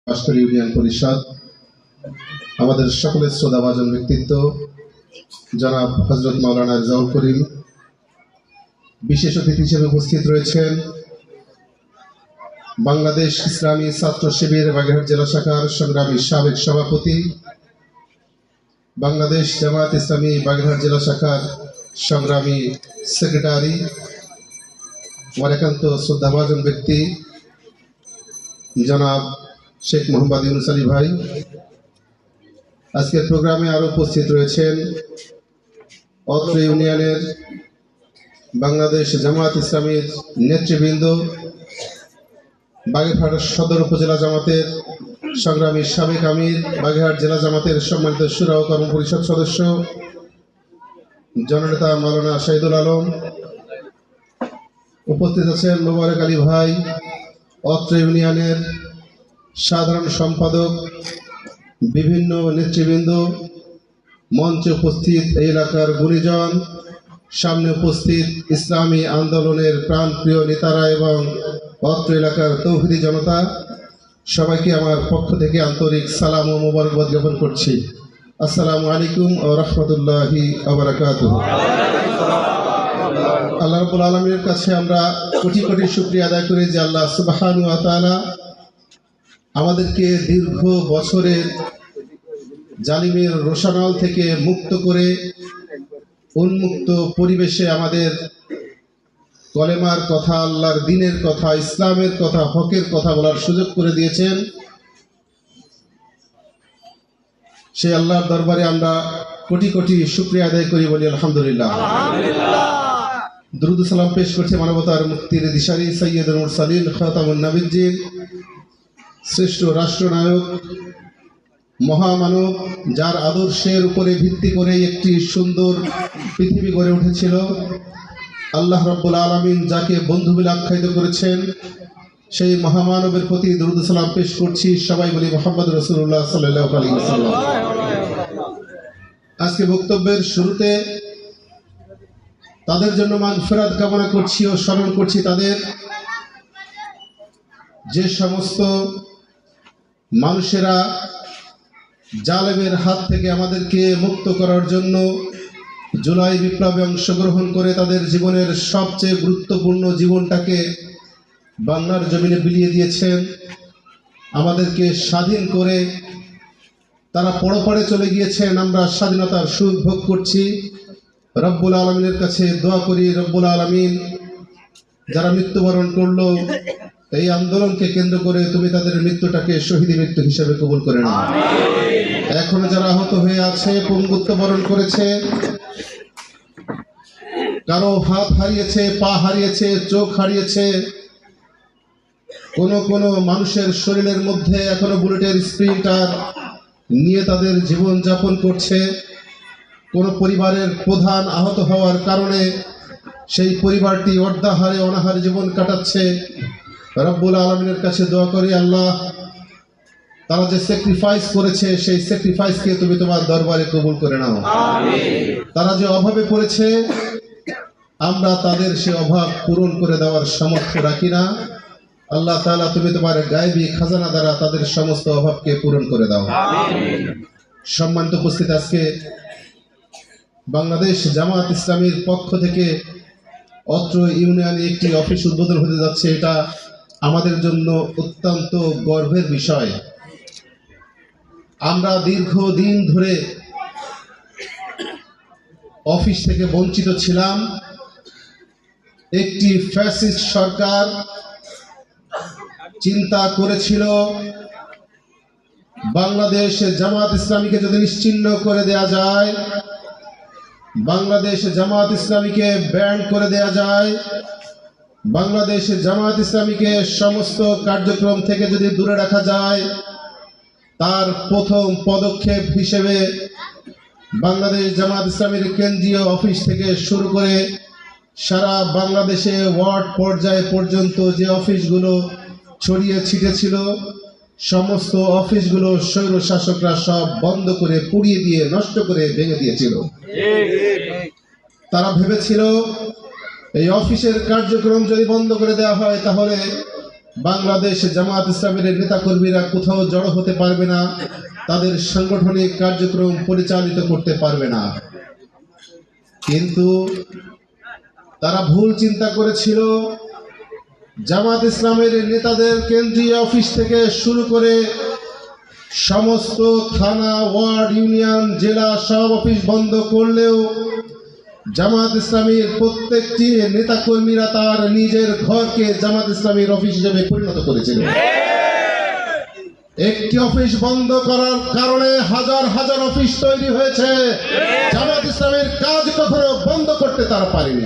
বাস্তর union পরিষদ আমাদের সকলের শ্রদ্ধাভাজন ব্যক্তিত্ব জনাব হযরত মাওলানা রেজাউল করিম বিশেষ অতিথি হিসেবে উপস্থিত রয়েছেন বাংলাদেশ ইসলামী ছাত্র শিবির বাগেরহাট জেলা শাখার সংগ্রামী সাবেক সভাপতি, বাংলাদেশ জামায়াত ইসলামী বাগেরহাট জেলা শাখার সংগ্রামী সেক্রেটারি, আমার একান্ত শ্রদ্ধাভাজন ব্যক্তি জনাব শেখ মোহাম্মদ ইউনুস আলী ভাই। আজকের প্রোগ্রামে আরো উপস্থিত রয়েছেন অত্র ইউনিয়নের বাংলাদেশ জামায়াত ইসলামীর নেতৃবৃন্দ, বাগেরহাট সদর উপজেলা জামাতের সংগ্রামী সাবেক আমির, বাগেরহাট জেলা জামাতের সম্মানিত শুরা ও কর্ম পরিষদ সদস্য জননেতা মাওলানা শাহিদুল আলম, উপস্থিত আছেন মোবারক আলী ভাই, অত্র ইউনিয়নের সাধারণ সম্পাদক, বিভিন্ন নেতৃবৃন্দ, মঞ্চে উপস্থিত এই এলাকার গুণীজন, সামনে উপস্থিত ইসলামী আন্দোলনের প্রাণপ্রিয় নেতারা এবং অত্র এলাকার তৌহিদি জনতা, সবাইকে আমার পক্ষ থেকে আন্তরিক সালাম ও মোবারকবাদ জ্ঞাপন করছি। আসসালামু আলাইকুম ওয়া রাহমাতুল্লাহি ওয়া বারাকাতুহু। আল্লাহ রাব্বুল আলামিনের কাছে আমরা কোটি কোটি শুকরিয়া আদায় করি যে আল্লাহ সুবহানাহু ওয়া তাআলা আমাদেরকে দীর্ঘ বছরের জালিমের রোশানল থেকে মুক্ত করে উন্মুক্ত পরিবেশে আমাদের কলেমার কথা, আল্লাহর দ্বীনের কথা, ইসলামের কথা, হকের কথা বলার সুযোগ করে দিয়েছেন। সেই আল্লাহর দরবারে আমরা কোটি কোটি শুকরিয়া আদায় করি, বলি আলহামদুলিল্লাহ। দুরূদ সালাম পেশ করছে মানবতার মুক্তির দিশারি সাইয়্যিদুল মুরসালিন খাতামুন নবিয়্যিন, শ্রেষ্ঠ রাষ্ট্রনায়ক, মহামানব, যার আদর্শের উপরে ভিত্তি করে একটি সুন্দর পৃথিবী গড়ে উঠেছিল, আল্লাহ রাব্বুল আলামিন যাকে বন্ধু বলে আখ্যায়িত করেছেন, সেই মহামানবের প্রতি দুরূদ সালাম পেশ করছি। সবাই বলি মুহাম্মদ রাসূলুল্লাহ সাল্লাল্লাহু আলাইহি ওয়াসাল্লাম। আজকে বক্তব্যের শুরুতে তাদের জন্য মাগফিরাত কামনা করছি ও স্মরণ করছি তাদের, যে সমস্ত মানুষেরা জালেমের হাত থেকে আমাদেরকে মুক্ত করার জন্য জুলাই বিপ্লবে অংশগ্রহণ করে তাদের জীবনের সবচেয়ে গুরুত্বপূর্ণ জীবনটাকে বাংলার জমিনে বিলিয়ে দিয়েছেন। আমাদেরকে স্বাধীন করে তারা পরপারে চলে গিয়েছেন, আমরা স্বাধীনতার সুখ ভোগ করছি। রব্বুল আলামিনের কাছে দোয়া করি, রব্বুল আলামিন যারা মৃত্যুবরণ করলো এই আন্দোলনকে কেন্দ্র করে তুমি তাদের মৃত্যুটাকে শহীদ মৃত্যু হিসেবে কবুল করে নাও। এখনো যারা আহত হয়ে আছে, পঙ্গুত্ব বরণ করেছে, কারো হাত হারিয়েছে, পা হারিয়েছে, চোখ হারিয়েছে, কোন মানুষের শরীরের মধ্যে এখনো বুলেটের স্প্রিন্টার নিয়ে তাদের জীবন যাপন করছে। কোন পরিবারের প্রধান আহত হওয়ার কারণে সেই পরিবারটি অর্ধাহারে অনাহারে জীবন কাটাচ্ছে। রব্বুল আলামিনের কাছে দোয়া করি, আল্লাহ তারা যে স্যাক্রিফাইস করেছে সেই স্যাক্রিফাইসকে তুমি তোমার দরবারে কবুল করে নাও। তারা যে অভাবে পড়েছে, আমরা তাদের সে অভাব পূরণ করে দেওয়ার সামর্থ্য রাখি না। আল্লাহ তাআলা তুমি তোমার গায়বী খাজানা দ্বারা তাদের সমস্ত অভাবকে পূরণ করে দাও। সম্মানিত উপস্থিত, আজকে বাংলাদেশ জামায়াত ইসলামীর পক্ষ থেকে অত্র ইউনিয়নে একটি অফিস উদ্বোধন হতে যাচ্ছে। এটা আমাদের জন্য অত্যন্ত গর্বের বিষয়। আমরা দীর্ঘদিন ধরে অফিস থেকে বঞ্চিত ছিলাম। একটি ফ্যাসিস্ট সরকার চিন্তা করেছিল বাংলাদেশ জামায়াত ইসলামীকে যদি নিশ্চিহ্ন করে দেয়া যায়, বাংলাদেশ জামায়াত ইসলামীকে ব্যান করে দেয়া যায়, বাংলাদেশ জামায়াত ইসলামীকে সমস্ত কার্যক্রম থেকে যদি দূরে রাখা যায়, তার প্রথম পদক্ষেপ হিসেবে বাংলাদেশ জামায়াত ইসলামীর কেন্দ্রীয় অফিস থেকে শুরু করে সারা বাংলাদেশে ওয়ার্ড পর্যায়ে পর্যন্ত যে অফিসগুলো ছড়িয়ে ছিটে ছিল, সমস্ত অফিসগুলো স্বৈর শাসকরা সব বন্ধ করে, পুড়িয়ে দিয়ে, নষ্ট করে ভেঙে দিয়েছিল। তারা ভেবেছিল এই অফিসের কার্যক্রম যদি বন্ধ করে দেওয়া হয় তাহলে বাংলাদেশ জামাত ইসলামের নেতাকর্মীরা কোথাও জড়ো হতে পারবে না, তাদের সাংগঠনিক কার্যক্রম পরিচালিত করতে পারবে না। কিন্তু তারা ভুল চিন্তা করেছিল। জামাত ইসলামের নেতাদের কেন্দ্রীয় অফিস থেকে শুরু করে সমস্ত থানা, ওয়ার্ড, ইউনিয়ন, জেলা সব অফিস বন্ধ করলেও জামাত ইসলামীর প্রত্যেকটি নেতাকর্মীরা তার নিজের ঘরকে জামাত ইসলামীর অফিস হিসেবে পরিণত করেছিল। একটি অফিস বন্ধ করার কারণে হাজার হাজার অফিস তৈরি হয়েছে। জামাত ইসলামের কাজ কখনো বন্ধ করতে তারা পারেনি।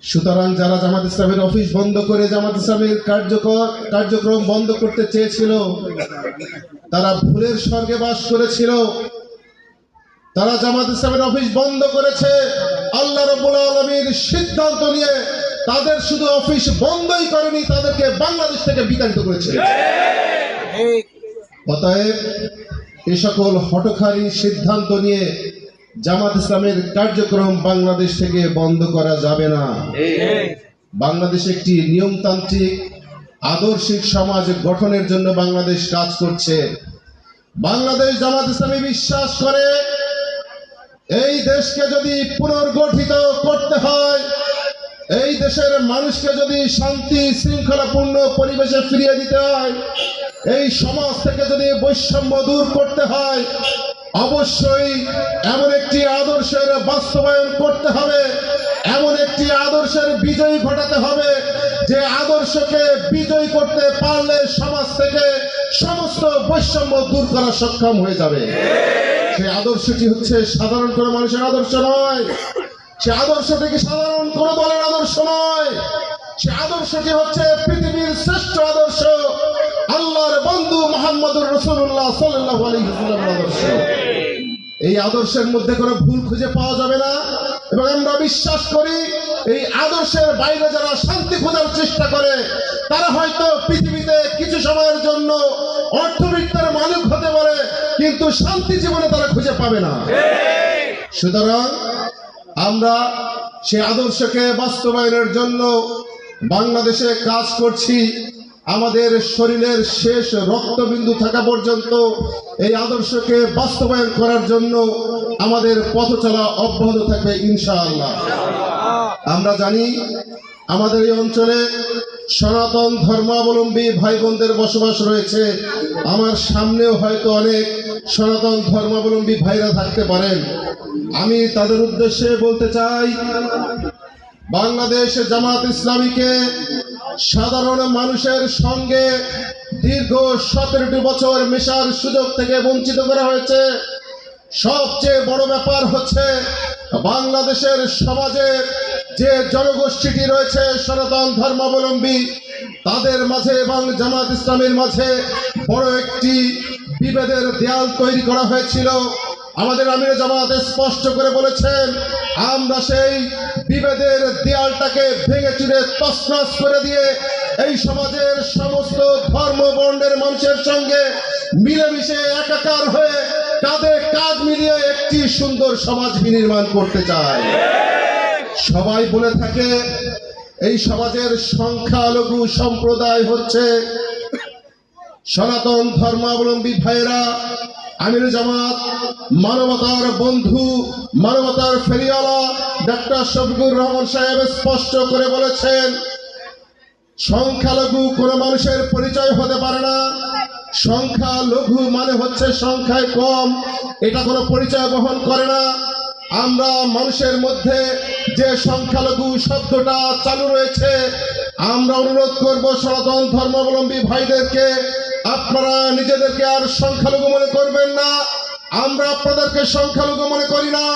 সুতরাং যারা জামাত ইসলামের অফিস বন্ধ করে জামাত ইসলামের কার্যক্রম বন্ধ করতে চেয়েছিল, তারা ভুলের স্বর্গে বাস করেছিল। তারা জামাত ইসলামের অফিস বন্ধ করেছে আল্লাহ রাব্বুল আলামিন সিদ্ধান্ত নিয়ে। তাদের শুধু অফিস বন্ধই করেনি, তাদেরকে বাংলাদেশ থেকে বিতাড়িত করেছে। অতএব এ সকল হঠকারী সিদ্ধান্ত নিয়ে জামাত ইসলামের কার্যক্রম বাংলাদেশ থেকে বন্ধ করা যাবে না। বাংলাদেশ একটি নিয়মতান্ত্রিক আদর্শিক সমাজ গঠনের জন্য বাংলাদেশ কাজ করছে। বাংলাদেশ জামাত ইসলামী বিশ্বাস করে এই দেশকে যদি পুনর্গঠিত করতে হয়, এই দেশের মানুষকে যদি শান্তি শৃঙ্খলাপূর্ণ পরিবেশে ফিরিয়ে দিতে হয়, এই সমাজ থেকে যদি বৈষম্য দূর করতে হয়, অবশ্যই এমন একটি আদর্শের বাস্তবায়ন করতে হবে, এমন একটি আদর্শের বিজয় ঘটাতে হবে যে আদর্শকে বিজয় করতে পারলে সমাজ থেকে সমস্ত বৈষম্য দূর করা সক্ষম হয়ে যাবে। সেই আদর্শটি হচ্ছে সাধারণ কোনো মানুষের আদর্শ নয়, সে আদর্শটি কি সাধারণ কোন দলের আদর্শ নয়, সে আদর্শটি হচ্ছে পৃথিবীর শ্রেষ্ঠ আদর্শ, আল্লাহর বন্ধু মুহাম্মদুর রাসূলুল্লাহ সাল্লাল্লাহু আলাইহি ওয়াসাল্লামের আদর্শ। এই আদর্শের মধ্যে কোনো ভুল খুঁজে পাওয়া যাবে না। এবং আমরা বিশ্বাস করি এই আদর্শের বাইরে যারা শান্তি খোঁজার চেষ্টা করে তারা হয়তো পৃথিবীতে কিছু সময়ের জন্য অর্থবিত্তের মালিক হতে পারে, কিন্তু শান্তি জীবনে তারা খুঁজে পাবে না। সুতরাং আমরা সেই আদর্শকে বাস্তবায়নের জন্য বাংলাদেশে কাজ করছি। আমাদের শরীরের শেষ রক্তবিন্দু থাকা পর্যন্ত এই আদর্শকে বাস্তবায়ন করার জন্য আমাদের পথ চলা অব্যাহত থাকবে ইনশাআল্লাহ। আমরা জানি আমাদের এই অঞ্চলে সনাতন ধর্মাবলম্বী ভাই বোনদের বসবাস রয়েছে। আমার সামনেও হয়তো অনেক সনাতন ধর্মাবলম্বী ভাইরা থাকতে পারেন। আমি তাদের উদ্দেশ্যে বলতে চাই, বাংলাদেশ জামাত ইসলামীকে সাধারণ মানুষের সঙ্গে দীর্ঘ 17টি বছর মেশার সুযোগ থেকে বঞ্চিত করা হয়েছে। সবচেয়ে বড় ব্যাপার হচ্ছে বাংলাদেশের সমাজে যে জনগোষ্ঠীটি রয়েছে সনাতন ধর্মাবলম্বী, তাদের মাঝে এবং জামাত ইসলামের মাঝে বড় একটি বিভেদের দেয়াল তৈরি করা হয়েছিল। আমাদের আমির জামাত স্পষ্ট করে বলেছেন, আমরা সেই বিভেদের দেয়ালটাকে ভেঙে চুরে তছনছ করে দিয়ে এই সমাজের সমস্ত ধর্ম বর্ণের মানুষের সঙ্গে মিলেমিশে একাকার হয়ে কাঁধে কাঁধ মিলিয়ে একটি সুন্দর সমাজ বিনির্মাণ করতে চাই। সবাই বলে থাকে এই সমাজের সংখ্যালঘু সম্প্রদায় হচ্ছে সনাতন ধর্মাবলম্বী ভাইয়েরা। আমির জামাত মানবতার বন্ধু, মানবতার ফেরিওয়ালা ডক্টর শফিকুর রহমান সাহেব স্পষ্ট করে বলেছেন, সংখ্যালঘু কোনো মানুষের পরিচয় হতে পারে না। সংখ্যালঘু মানে হচ্ছে সংখ্যায় কম, এটা কোনো পরিচয় বহন করে না। আমরা মানুষের মধ্যে যে সংখ্যালঘু শব্দটা চালু রয়েছে, আমরা অনুরোধ করব সনাতন ধর্মাবলম্বী ভাইদেরকে, আপনারা নিজেদেরকে আর সংখ্যালঘু মনে করবেন না। আমরা আপনাদেরকে সংখ্যালঘু মনে করি না।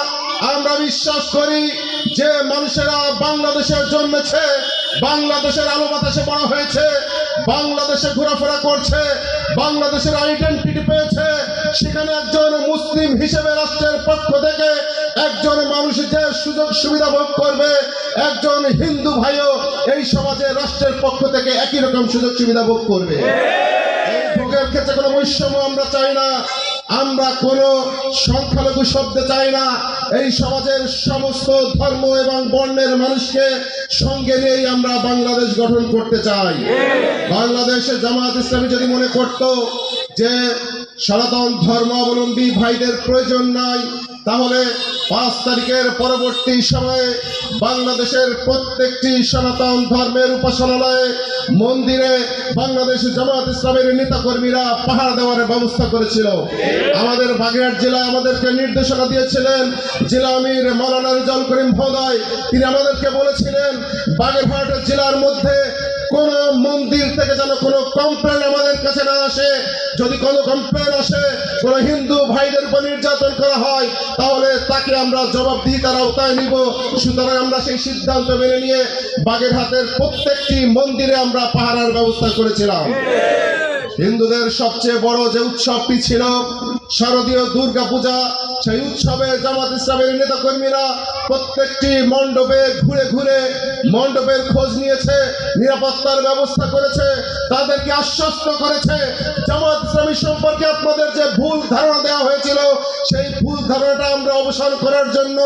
আমরা বিশ্বাস করি যে মানুষেরা বাংলাদেশে জন্মেছে, বাংলাদেশের আলো বাতাসে বড় হয়েছে, বাংলাদেশে ঘোরাফেরা করছে, বাংলাদেশের আইডেন্টিটি পেয়েছে। সেখানে একজন মুসলিম হিসেবে রাষ্ট্রের পক্ষ থেকে একজন মানুষ যে সুযোগ সুবিধা ভোগ করবে, একজন হিন্দু ভাইও এই সমাজে রাষ্ট্রের পক্ষ থেকে একই রকম সুযোগ সুবিধা ভোগ করবে। এই ভোগের ক্ষেত্রে কোনো বৈষম্য আমরা চাই না। আমরা কোনো সংখ্যালঘু শব্দ চাই না। এই সমাজের সমস্ত ধর্ম এবং বর্ণের মানুষকে সঙ্গে নিয়েই আমরা বাংলাদেশ গঠন করতে চাই। বাংলাদেশে জামাত ইসলামী যদি মনে করত যে সনাতন ধর্মাবলম্বী ভাইদের প্রয়োজন নাই, তাহলে 5 তারিখের পরবর্তী সময়ে বাংলাদেশের প্রত্যেকটি সনাতন ধর্মের উপাসনালয়ে, মন্দিরে বাংলাদেশ জামাত ইসলামের নেতাকর্মীরা পাহারা দেওয়ার ব্যবস্থা করেছিল। আমাদের বাগেরহাট জেলায় আমাদেরকে নির্দেশনা দিয়েছিলেন জেলা আমির মাওলানা রেজাউল করিম মহোদয়। তিনি আমাদেরকে বলেছিলেন বাগেরহাট জেলার মধ্যে কোন মন্দির থেকে যেন কোনো কমপ্লেন আমাদের কাছে না আসে। যদি কোনো কমপ্লেন আসে, কোন হিন্দু ভাইদের উপর নির্যাতন করা হয়, তাহলে তাকে আমরা জবাবদিহিতার আওতায় নিব। সুতরাং আমরা সেই সিদ্ধান্ত মেনে নিয়ে বাগেরহাটের প্রত্যেকটি মন্দিরে আমরা পাহারার ব্যবস্থা করেছিলাম। হিন্দুদের সবচেয়ে বড় যে উৎসবটি ছিল শারদীয় দুর্গা পূজা, সেই উৎসবে জামাত ইসলামের নেতাকর্মীরা প্রত্যেকটি মণ্ডপে ঘুরে ঘুরে মণ্ডপের খোঁজ নিয়েছে, নিরাপত্তার ব্যবস্থা করেছে, তাদেরকে আশ্বস্ত করেছে। জামাত ইসলামী সম্পর্কে আপনাদের যে ভুল ধারণা দেওয়া হয়েছিল, সেই ভুল ধারণাটা আমরা অবসান করার জন্য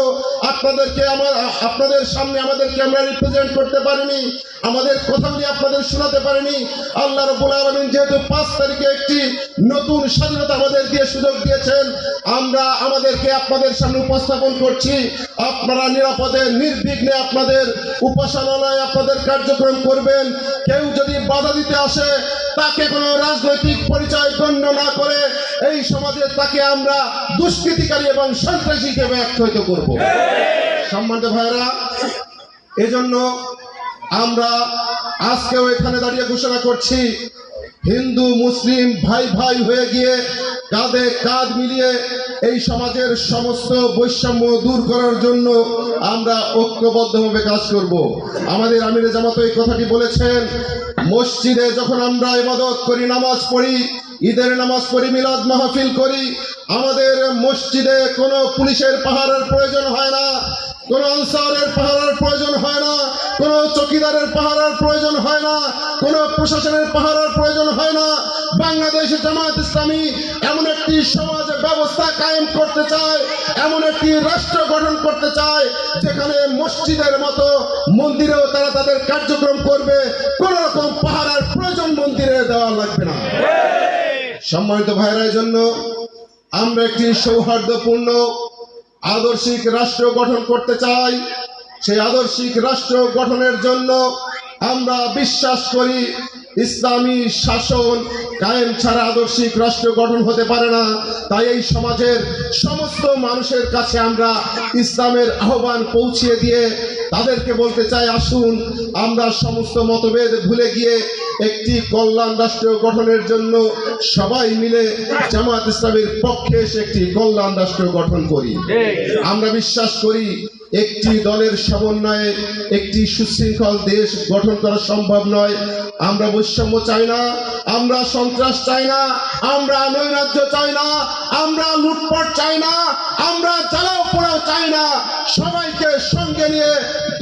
আপনাদের সামনে আমাদেরকে আমরা রিপ্রেজেন্ট করতে পারিনি, আমাদের কথাগুলি আপনাদের শোনাতে পারিনি। আল্লাহ রাব্বুল আলামিন যেহেতু 5 তারিখে একটি নতুন স্বাধীনতা আমাদের দিয়ে সুযোগ দিয়েছেন, আমরা আমাদেরকে আপনাদের সামনে উপস্থাপন করছি। আপনারা নিরাপদে নির্বিঘ্নে আপনাদের উপাসনালয়ে আপনাদের কার্যক্রম করবেন। কেউ যদি বাধা দিতে আসে, তাকে কোনো রাজনৈতিক পরিচয় গণ্য না করে এই সমাজে তাকে আমরা দুষ্কৃতিকারী এবং সন্ত্রাসী হিসেবে আখ্যায়িত করব। সম্মানিত ভাইরা, এজন্য আমরা আজকেও এখানে দাঁড়িয়ে ঘোষণা করছি, হিন্দু মুসলিম ভাই ভাই হয়ে গিয়ে কাঁধে কাঁধ মিলিয়ে এই সমাজের সমস্ত বৈষম্য দূর করার জন্য আমরা ঐক্যবদ্ধভাবে কাজ করব। আমাদের আমিরে জামাত এই কথাটি বলেছেন, মসজিদে যখন আমরা ইবাদত করি, নামাজ পড়ি, ঈদের নামাজ পড়ি, মিলাদ মাহফিল করি, আমাদের মসজিদে কোনো পুলিশের পাহারার প্রয়োজন হয় না, কোন আনসারের পাহারার প্রয়োজন হয় না, কোন চৌকিদারের পাহারার প্রয়োজন হয় না, কোন প্রশাসনের পাহারার প্রয়োজন হয় না। বাংলাদেশে জামাত ইসলামী এমন একটি সমাজ ব্যবস্থা কায়েম করতে চায়, এমন একটি রাষ্ট্র গঠন করতে চায় যেখানে মসজিদের মতো মন্দিরেও তারা তাদের কার্যক্রম করবে, কোন রকম পাহারার প্রয়োজন মন্দিরে দেওয়া লাগবে না। সম্মানিত ভাইয়ের জন্য আমরা একটি সৌহার্দ্যপূর্ণ আদর্শিক রাষ্ট্র গঠন করতে চাই। সেই আদর্শিক রাষ্ট্র গঠনের জন্য আমরা বিশ্বাস করি ইসলামী শাসন কায়েম ছাড়া আদর্শিক রাষ্ট্র গঠন হতে পারে না। তাই এই সমাজের সমস্ত মানুষের কাছে আমরা ইসলামের আহ্বান পৌঁছিয়ে দিয়ে তাদেরকে বলতে চাই, আসুন আমরা সমস্ত মতভেদ ভুলে গিয়ে একটি কল্যাণ রাষ্ট্র গঠনের জন্য সবাই মিলে জামাত ইসলামের পক্ষে এসে একটি কল্যাণ রাষ্ট্র গঠন করি। আমরা বিশ্বাস করি একটি দলের সমন্বয়ে একটি সুশৃঙ্খল দেশ গঠন করা সম্ভব নয়। আমরা বৈষম্য চাই না, আমরা সন্ত্রাস চাই না, আমরা নৈরাজ্য চাই না, আমরা লুটপাট চাই না, আমরা জ্বালাও পোড়াও চাই না। সবাইকে সঙ্গে নিয়ে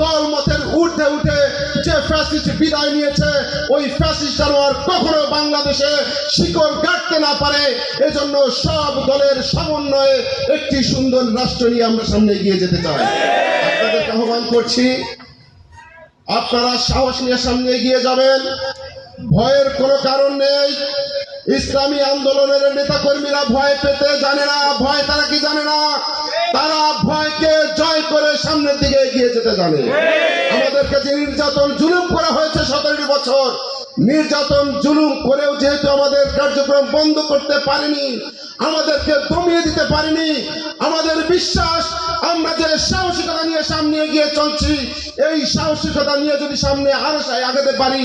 দল মতের ঊর্ধ্বে উঠে যে ফ্যাসিস্ট বিদায় নিয়েছে, ওই ফ্যাসিস্ট যেন আর কখনো বাংলাদেশে শিকড় গাড়তে না পারে, এজন্য সব দলের সমন্বয়ে একটি সুন্দর রাষ্ট্র নিয়ে আমরা সামনে এগিয়ে যেতে চাই। আপনাদেরকে আহ্বান করছি, আপনারা সাহস নিয়ে সামনে এগিয়ে যাবেন, ভয়ের কোনো কারণ নেই। ইসলামী আন্দোলনের নেতাকর্মীরা ভয় পেতে জানে না। ভয় তারা কি জানে না? তারা ভয়কে জয় করে সামনের দিকে এগিয়ে যেতে জানে। আমাদেরকে যে নির্যাতন জুলুম করা হয়েছে 17 বছর, নির্যাতন জুলুম করেও যেহেতু আমাদের কার্যক্রম বন্ধ করতে পারেনি, আমাদেরকে দমিয়ে দিতে পারেনি, আমাদের বিশ্বাস আমরা যে সাহসিকতা নিয়ে সামনে এগিয়ে চলছি, এই সাহসিকতা নিয়ে যদি সামনে আরশায় আগাতে পারি,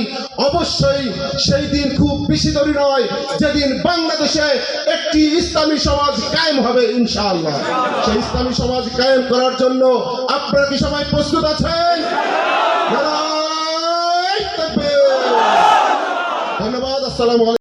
অবশ্যই সেই দিন খুব বেশি দেরি নয় যেদিন বাংলাদেশে একটি ইসলামী সমাজ কায়েম হবে ইনশাআল্লাহ। সেই ইসলামী সমাজ কায়েম করার জন্য আপনারা কি সবাই প্রস্তুত আছেন? ধন্যবাদ। আসসালামু আলাইকুম।